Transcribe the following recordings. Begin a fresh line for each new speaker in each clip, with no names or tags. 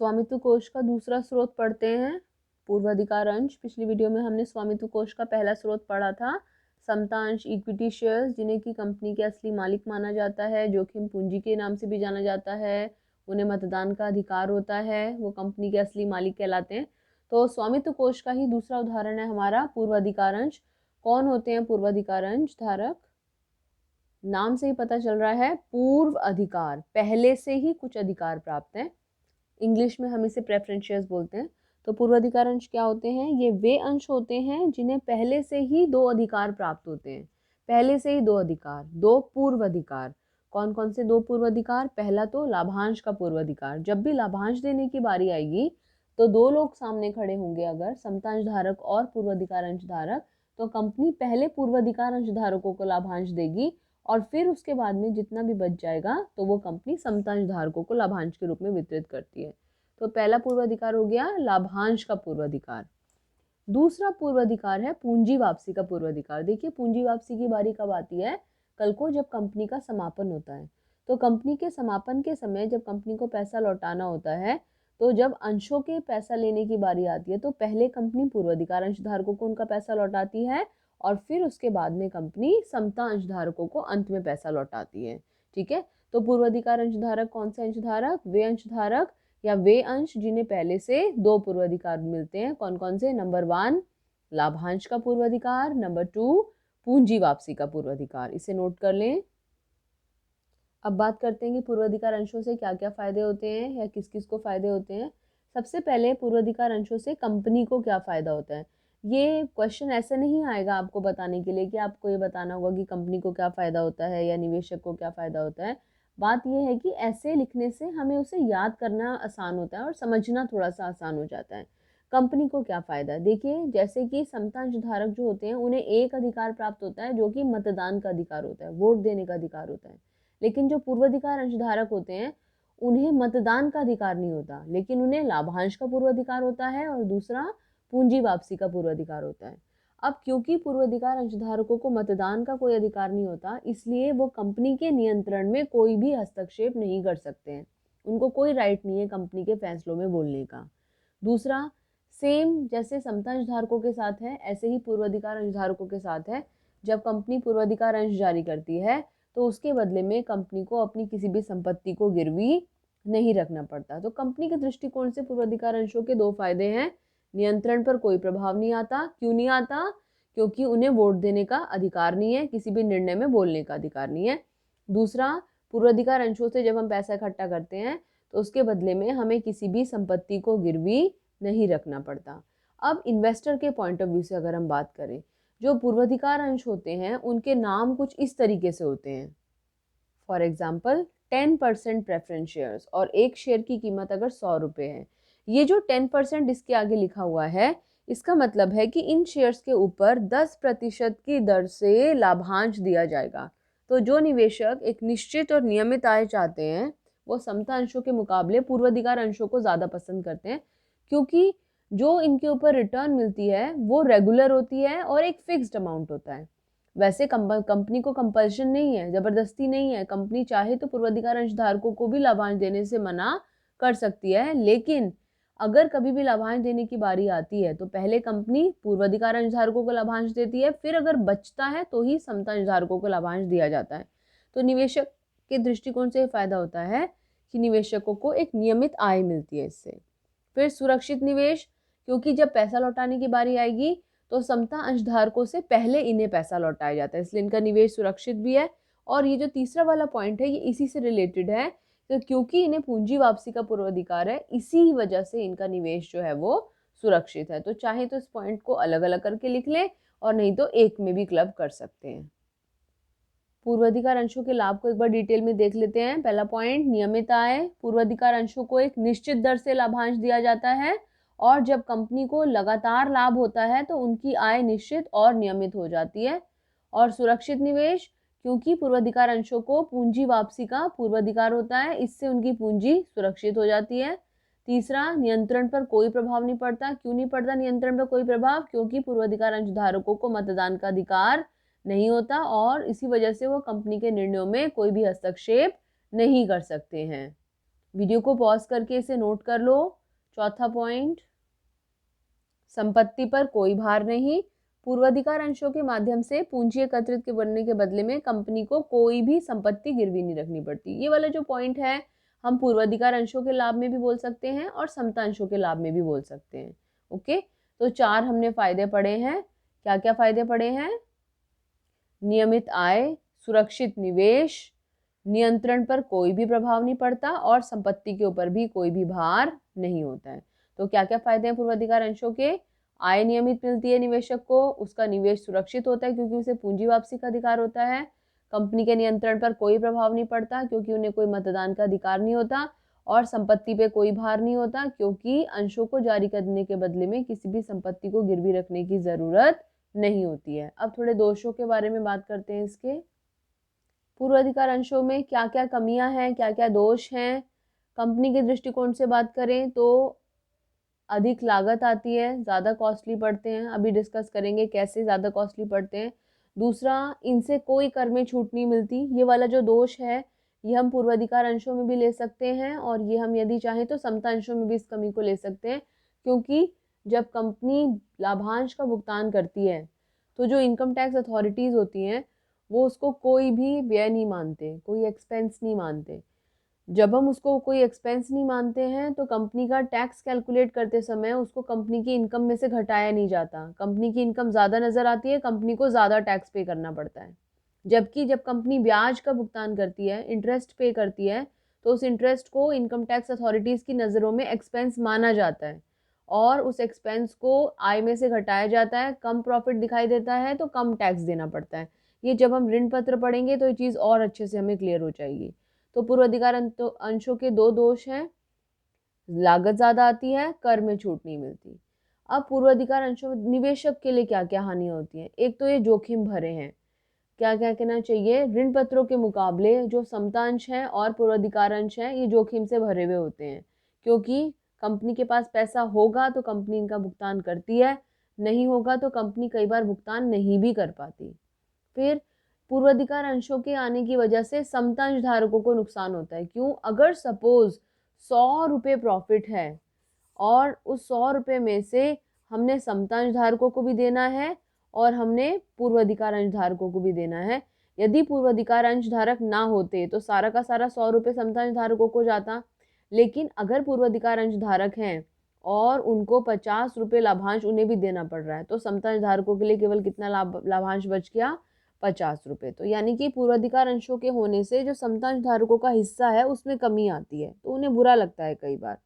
स्वामित्व कोष का दूसरा स्रोत पढ़ते हैं, पूर्वाधिकार अंश। पिछली वीडियो में हमने स्वामित्व कोष का पहला स्रोत पढ़ा था, समता अंश इक्विटी शेयर्स, जिन्हें की कंपनी के असली मालिक माना जाता है, जोखिम पूंजी के नाम से भी जाना जाता है, उन्हें मतदान का अधिकार होता है, वो कंपनी के असली मालिक कहलाते हैं। तो स्वामित्व कोष का ही दूसरा उदाहरण है हमारा पूर्वाधिकार अंश। कौन होते हैं पूर्वाधिकार अंश धारक? नाम से ही पता चल रहा है, पूर्व अधिकार, पहले से ही कुछ अधिकार प्राप्त है। इंग्लिश में हम इसे प्रेफरेंस शेयर्स बोलते हैं। तो पूर्वाधिकार अंश क्या होते हैं? ये वे अंश होते हैं जिन्हें पहले से ही दो अधिकार प्राप्त होते हैं। पहले से ही दो अधिकार, दो पूर्व अधिकार। कौन कौन से दो पूर्व अधिकार? पहला तो लाभांश का पूर्व अधिकार। जब भी लाभांश देने की बारी आएगी तो दो लोग सामने खड़े होंगे, अगर समतांश धारक और पूर्वाधिकार अंश धारक, तो कंपनी पहले पूर्वाधिकार अंश धारकों को लाभांश देगी और फिर उसके बाद में जितना भी बच जाएगा तो वो कंपनी समतांश धारकों को लाभांश के रूप में वितरित करती है। तो पहला पूर्वाधिकार हो गया लाभांश का पूर्वाधिकार। दूसरा पूर्वाधिकार है पूंजी वापसी का पूर्वाधिकार। देखिए, पूंजी वापसी की बारी कब आती है? कल को जब कंपनी का समापन होता है। तो कंपनी के समापन के समय जब कंपनी को पैसा लौटाना होता है, तो जब अंशों के पैसा लेने की बारी आती है तो पहले कंपनी पूर्वाधिकार अंश धारकों को उनका पैसा लौटाती है और फिर उसके बाद में कंपनी समता अंश धारकों को अंत में पैसा लौटाती है। ठीक है, तो पूर्वाधिकार अंश धारक कौन से अंश धारक? वे अंश धारक या वे अंश जिन्हें पहले से दो पूर्वाधिकार मिलते हैं। कौन कौन से? नंबर 1 लाभांश का पूर्वाधिकार, नंबर 2 पूंजी वापसी का पूर्वाधिकार। इसे नोट कर लें। अब बात करते हैं कि पूर्वाधिकार अंशों से क्या क्या फायदे होते हैं या किस किस को फायदे होते हैं। सबसे पहले पूर्वाधिकार अंशों से कंपनी को क्या फायदा होता है। ये क्वेश्चन ऐसे नहीं आएगा आपको बताने के लिए कि आपको ये बताना होगा कि कंपनी को क्या फायदा होता है या निवेशक को क्या फायदा होता है। बात यह है कि ऐसे लिखने से हमें उसे याद करना आसान होता है और समझना थोड़ा सा आसान हो जाता है। कंपनी को क्या फायदा? देखिए, जैसे कि समतांश धारक जो होते हैं उन्हें एक अधिकार प्राप्त होता है जो कि मतदान का अधिकार होता है, वोट देने का अधिकार होता है। लेकिन जो पूर्वाधिकार अंशधारक होते हैं उन्हें मतदान का अधिकार नहीं होता, लेकिन उन्हें लाभांश का पूर्वाधिकार होता है और दूसरा पूंजी वापसी का पूर्वाधिकार होता है। अब क्योंकि पूर्वाधिकार अंशधारकों को मतदान का कोई अधिकार नहीं होता, इसलिए वो कंपनी के नियंत्रण में कोई भी हस्तक्षेप नहीं कर सकते हैं। उनको कोई राइट नहीं है कंपनी के फैसलों में बोलने का। दूसरा, सेम जैसे समतांश धारकों के साथ है ऐसे ही पूर्वाधिकार अंशधारकों के साथ है। जब कंपनी पूर्वाधिकार अंश जारी करती है तो उसके बदले में कंपनी को अपनी किसी भी संपत्ति को गिरवी नहीं रखना पड़ता। तो कंपनी के दृष्टिकोण से पूर्वाधिकार अंशों के दो फायदे हैं। नियंत्रण पर कोई प्रभाव नहीं आता। क्यों नहीं आता? क्योंकि उन्हें वोट देने का अधिकार नहीं है, किसी भी निर्णय में बोलने का अधिकार नहीं है। दूसरा, पूर्वाधिकार अंशों से जब हम पैसा इकट्ठा करते हैं तो उसके बदले में हमें किसी भी संपत्ति को गिरवी नहीं रखना पड़ता। अब इन्वेस्टर के पॉइंट ऑफ व्यू से अगर हम बात करें, जो पूर्वाधिकार अंश होते हैं उनके नाम कुछ इस तरीके से होते हैं। फॉर एग्जाम्पल 10% प्रेफरेंस शेयर्स, और एक शेयर की कीमत अगर 100 रुपये है। ये जो 10% इसके आगे लिखा हुआ है, इसका मतलब है कि इन शेयर्स के ऊपर 10% की दर से लाभांश दिया जाएगा। तो जो निवेशक एक निश्चित और नियमित आय चाहते हैं वो समता अंशों के मुकाबले पूर्वाधिकार अंशों को ज़्यादा पसंद करते हैं, क्योंकि जो इनके ऊपर रिटर्न मिलती है वो रेगुलर होती है और एक फिक्स्ड अमाउंट होता है। वैसे कंपनी को कंपल्शन नहीं है, जबरदस्ती नहीं है। कंपनी चाहे तो पूर्वाधिकार अंश धारकों को भी लाभांश देने से मना कर सकती है, लेकिन अगर कभी भी लाभांश देने की बारी आती है तो पहले कंपनी पूर्वाधिकार अंश धारकों को लाभांश देती है, फिर अगर बचता है तो ही समता अंश धारकों को लाभांश दिया जाता है। तो निवेशक के दृष्टिकोण से फायदा होता है कि निवेशकों को एक नियमित आय मिलती है इससे। फिर सुरक्षित निवेश, क्योंकि जब पैसा लौटाने की बारी आएगी तो समता अंशधारकों से पहले इन्हें पैसा लौटाया जाता है, इसलिए इनका निवेश सुरक्षित भी है। और ये जो तीसरा वाला पॉइंट है ये इसी से रिलेटेड है, तो क्योंकि इन्हें पूंजी वापसी का पूर्वाधिकार है, इसी वजह से इनका निवेश जो है वो सुरक्षित है। तो चाहे तो इस पॉइंट को अलग अलग करके लिख लें और नहीं तो एक में भी क्लब कर सकते हैं। पूर्वाधिकार अंशों के लाभ को एक बार डिटेल में देख लेते हैं। पहला पॉइंट, नियमित आय। पूर्वाधिकार अंशों को एक निश्चित दर से लाभांश दिया जाता है और जब कंपनी को लगातार लाभ होता है तो उनकी आय निश्चित और नियमित हो जाती है। और सुरक्षित निवेश, क्योंकि पूर्वाधिकार अंशों को पूंजी वापसी का पूर्वाधिकार होता है, इससे उनकी पूंजी सुरक्षित हो जाती है। तीसरा, नियंत्रण पर कोई प्रभाव नहीं पड़ता। क्यों नहीं पड़ता नियंत्रण पर कोई प्रभाव? क्योंकि पूर्वाधिकार अंश धारकों को मतदान का अधिकार नहीं होता और इसी वजह से वो कंपनी के निर्णयों में कोई भी हस्तक्षेप नहीं कर सकते हैं। वीडियो को पॉज करके इसे नोट कर लो। चौथा पॉइंट, संपत्ति पर कोई भार नहीं। पूर्वाधिकार अंशों के माध्यम से पूंजी एकत्रित के बनने के बदले में कंपनी को कोई भी संपत्ति गिरवी नहीं रखनी पड़ती। ये वाला जो पॉइंट है हम पूर्वाधिकार अंशों के लाभ में भी बोल सकते हैं और समता अंशों के लाभ में भी बोल सकते हैं। ओके, तो 4 हमने फायदे पढ़े हैं। क्या क्या फायदे पढ़े हैं? नियमित आय, सुरक्षित निवेश, नियंत्रण पर कोई भी प्रभाव नहीं पड़ता और संपत्ति के ऊपर भी कोई भी भार नहीं होता है। तो क्या क्या फायदे हैं पूर्वाधिकार अंशों के? आय नियमित मिलती है निवेशक को, उसका निवेश सुरक्षित होता है क्योंकि उसे पूंजी वापसी का अधिकार होता है। कंपनी के नियंत्रण पर कोई प्रभाव नहीं पड़ता क्योंकि उन्हें कोई मतदान का अधिकार नहीं होता। और संपत्ति पे कोई भार नहीं होता क्योंकि अंशों को जारी करने के बदले में किसी भी संपत्ति को गिरवी रखने की जरूरत नहीं होती है। अब थोड़े दोषों के बारे में बात करते हैं इसके। पूर्वाधिकार अंशों में क्या क्या कमियां हैं, क्या क्या दोष हैं? कंपनी के दृष्टिकोण से बात करें तो अधिक लागत आती है, ज़्यादा कॉस्टली पड़ते हैं। अभी डिस्कस करेंगे कैसे ज़्यादा कॉस्टली पड़ते हैं। दूसरा, इनसे कोई कर में छूट नहीं मिलती। ये वाला जो दोष है ये हम पूर्वाधिकार अंशों में भी ले सकते हैं और ये हम यदि चाहें तो समता अंशों में भी इस कमी को ले सकते हैं, क्योंकि जब कंपनी लाभांश का भुगतान करती है तो जो इनकम टैक्स अथॉरिटीज़ होती हैं वो उसको कोई भी व्यय नहीं मानते, कोई एक्सपेंस नहीं मानते। जब हम उसको कोई एक्सपेंस नहीं मानते हैं तो कंपनी का टैक्स कैलकुलेट करते समय उसको कंपनी की इनकम में से घटाया नहीं जाता। कंपनी की इनकम ज़्यादा नज़र आती है, कंपनी को ज़्यादा टैक्स पे करना पड़ता है। जबकि जब कंपनी ब्याज का भुगतान करती है, इंटरेस्ट पे करती है, तो उस इंटरेस्ट को इनकम टैक्स अथॉरिटीज़ की नज़रों में एक्सपेंस माना जाता है और उस एक्सपेंस को आय में से घटाया जाता है। कम प्रॉफिट दिखाई देता है तो कम टैक्स देना पड़ता है। ये जब हम ऋण पत्र पढ़ेंगे तो ये चीज़ और अच्छे से हमें क्लियर हो जाएगी। तो पूर्वाधिकार अंशों के 2 दोष हैं, लागत ज़्यादा आती है, कर में छूट नहीं मिलती। अब पूर्वाधिकार अंशों में निवेशक के लिए क्या क्या हानि होती है? एक तो ये जोखिम भरे हैं। क्या क्या कहना चाहिए? ऋण पत्रों के मुकाबले जो समतांश हैं और पूर्वाधिकार अंश हैं ये जोखिम से भरे हुए होते हैं, क्योंकि कंपनी के पास पैसा होगा तो कंपनी इनका भुगतान करती है, नहीं होगा तो कंपनी कई बार भुगतान नहीं भी कर पाती। फिर पूर्वाधिकार अंशों के आने की वजह से समतांश धारकों को नुकसान होता है। क्यों? अगर सपोज 100 रुपये प्रॉफिट है और उस 100 रुपये में से हमने समतांश धारकों को भी देना है और हमने पूर्वाधिकार अंश धारकों को भी देना है। यदि पूर्वाधिकार अंश धारक ना होते तो सारा का सारा 100 रुपये समतांश धारकों को जाता, लेकिन अगर पूर्वाधिकार अंश धारक हैं और उनको 50 रुपये लाभांश उन्हें भी देना पड़ रहा है तो समतांश धारकों के लिए केवल कितना लाभांश बच गया? 50 रुपये। तो यानी कि पूर्वाधिकार अंशों के होने से जो समतांश धारकों का हिस्सा है उसमें कमी आती है, तो उन्हें बुरा लगता है कई बार।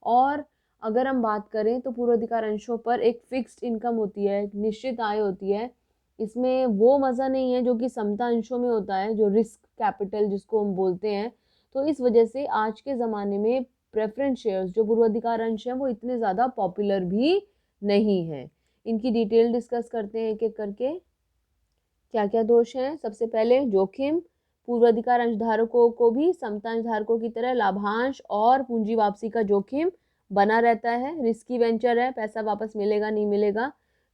और अगर हम बात करें तो पूर्वाधिकार अंशों पर एक फिक्स्ड इनकम होती है, एक निश्चित आय होती है। इसमें वो मज़ा नहीं है जो कि समता अंशों में होता है, जो रिस्क कैपिटल जिसको हम बोलते हैं। तो इस वजह से आज के ज़माने में प्रेफरेंस शेयर्स जो पूर्वाधिकार अंश हैं वो इतने ज़्यादा पॉपुलर भी नहीं हैं। इनकी डिटेल डिस्कस करते हैं एक एक करके। क्या क्या दोष हैं? सबसे पहले जोखिम। पूर्वाधिकार अंशधारकों को भी समता अंशधारकों की तरह लाभांश और पूंजी वापसी का जोखिम बना रहता है। रिस्की वेंचर है, पैसा वापस मिलेगा नहीं मिलेगा।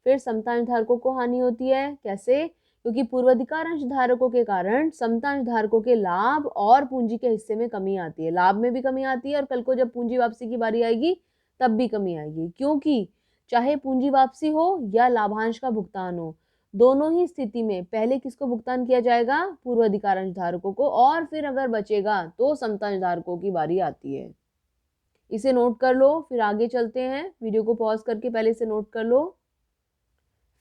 फिर समता अंशधारकों को हानि होती है। कैसे? क्योंकि पूर्वाधिकार अंशधारकों के कारण समता अंशधारकों के लाभ और पूंजी के हिस्से में कमी आती है। लाभ में भी कमी आती है और कल को जब पूंजी वापसी की बारी आएगी तब भी कमी आएगी, क्योंकि चाहे पूंजी वापसी हो या लाभांश का भुगतान हो, दोनों ही स्थिति में पहले किसको भुगतान किया जाएगा? पूर्वाधिकार अंशधारकों को, और फिर अगर बचेगा तो समता अंशधारकों की बारी आती है। इसे नोट कर लो, फिर आगे चलते हैं। वीडियो को पॉज करके पहले इसे नोट कर लो।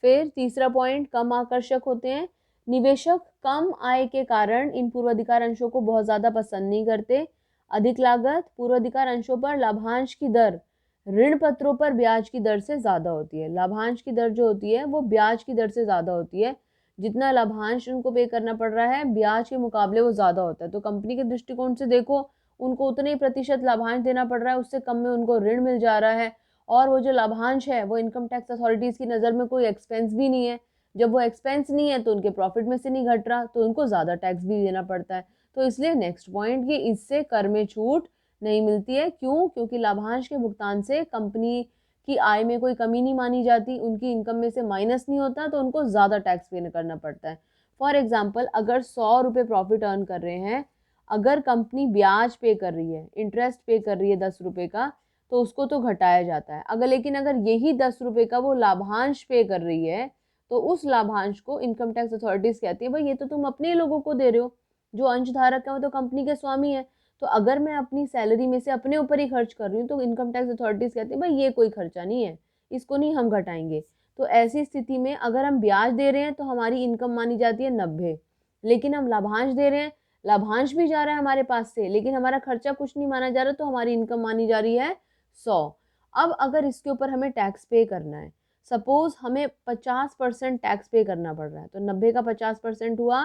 फिर तीसरा पॉइंट, कम आकर्षक होते हैं। निवेशक कम आय के कारण इन पूर्वाधिकार अंशों को बहुत ज़्यादा पसंद नहीं करते। अधिक लागत, पूर्वाधिकार अंशों पर लाभांश की दर ऋण पत्रों पर ब्याज की दर से ज़्यादा होती है। लाभांश की दर जो होती है वो ब्याज की दर से ज़्यादा होती है। जितना लाभांश उनको पे करना पड़ रहा है ब्याज के मुकाबले वो ज़्यादा होता है। तो कंपनी के दृष्टिकोण से देखो, उनको उतने ही प्रतिशत लाभांश देना पड़ रहा है, उससे कम में उनको ऋण मिल जा रहा है और वो जो लाभांश है वो इनकम टैक्स अथॉरिटीज़ की नज़र में कोई एक्सपेंस भी नहीं है। जब वो एक्सपेंस नहीं है तो उनके प्रॉफिट में से नहीं घट रहा, तो उनको ज़्यादा टैक्स भी देना पड़ता है। तो इसलिए नेक्स्ट पॉइंट कि इससे कर में छूट नहीं मिलती है। क्यों? क्योंकि लाभांश के भुगतान से कंपनी की आय में कोई कमी नहीं मानी जाती, उनकी इनकम में से माइनस नहीं होता, तो उनको ज़्यादा टैक्स पे करना पड़ता है। फॉर एग्जाम्पल, अगर 100 रुपये प्रॉफिट अर्न कर रहे हैं, अगर कंपनी ब्याज पे कर रही है, इंटरेस्ट पे कर रही है 10 रुपये का, तो उसको तो घटाया जाता है। लेकिन अगर यही 10 रुपये का वो लाभांश पे कर रही है, तो उस लाभांश को इनकम टैक्स अथॉरिटीज कहती है भाई ये तो तुम अपने लोगों को दे रहे हो, जो अंशधारक है वो तो कंपनी के स्वामी है। तो अगर मैं अपनी सैलरी में से अपने ऊपर ही खर्च कर रही हूँ तो इनकम टैक्स अथॉरिटीज कहती है भाई ये कोई खर्चा नहीं है, इसको नहीं हम घटाएंगे। तो ऐसी स्थिति में अगर हम ब्याज दे रहे हैं तो हमारी इनकम मानी जाती है 90, लेकिन हम लाभांश दे रहे हैं, लाभांश भी जा रहा है हमारे पास से, लेकिन हमारा खर्चा कुछ नहीं माना जा रहा, तो हमारी इनकम मानी जा रही है 100। अब अगर इसके ऊपर हमें टैक्स पे करना है, सपोज हमें 50% टैक्स पे करना पड़ रहा है, तो 90 का 50% हुआ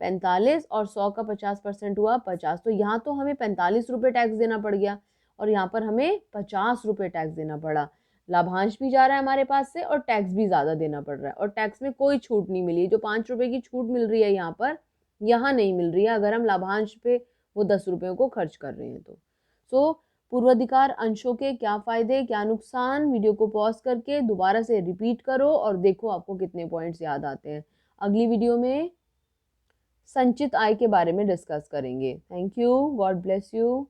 45 और 100 का 50% हुआ 50। तो यहाँ तो हमें 45 रुपये टैक्स देना पड़ गया और यहाँ पर हमें 50 रुपये टैक्स देना पड़ा। लाभांश भी जा रहा है हमारे पास से और टैक्स भी ज़्यादा देना पड़ रहा है, और टैक्स में कोई छूट नहीं मिली। जो 5 रुपये की छूट मिल रही है यहाँ पर, यहाँ नहीं मिल रही है अगर हम लाभांश पे वो 10 रुपयों को खर्च कर रहे हैं तो। सो पूर्वाधिकार अंशों के क्या फ़ायदे क्या नुकसान, वीडियो को पॉज करके दोबारा से रिपीट करो और देखो आपको कितने पॉइंट्स याद आते हैं। अगली वीडियो में संचित आय के बारे में डिस्कस करेंगे। Thank you, God bless you.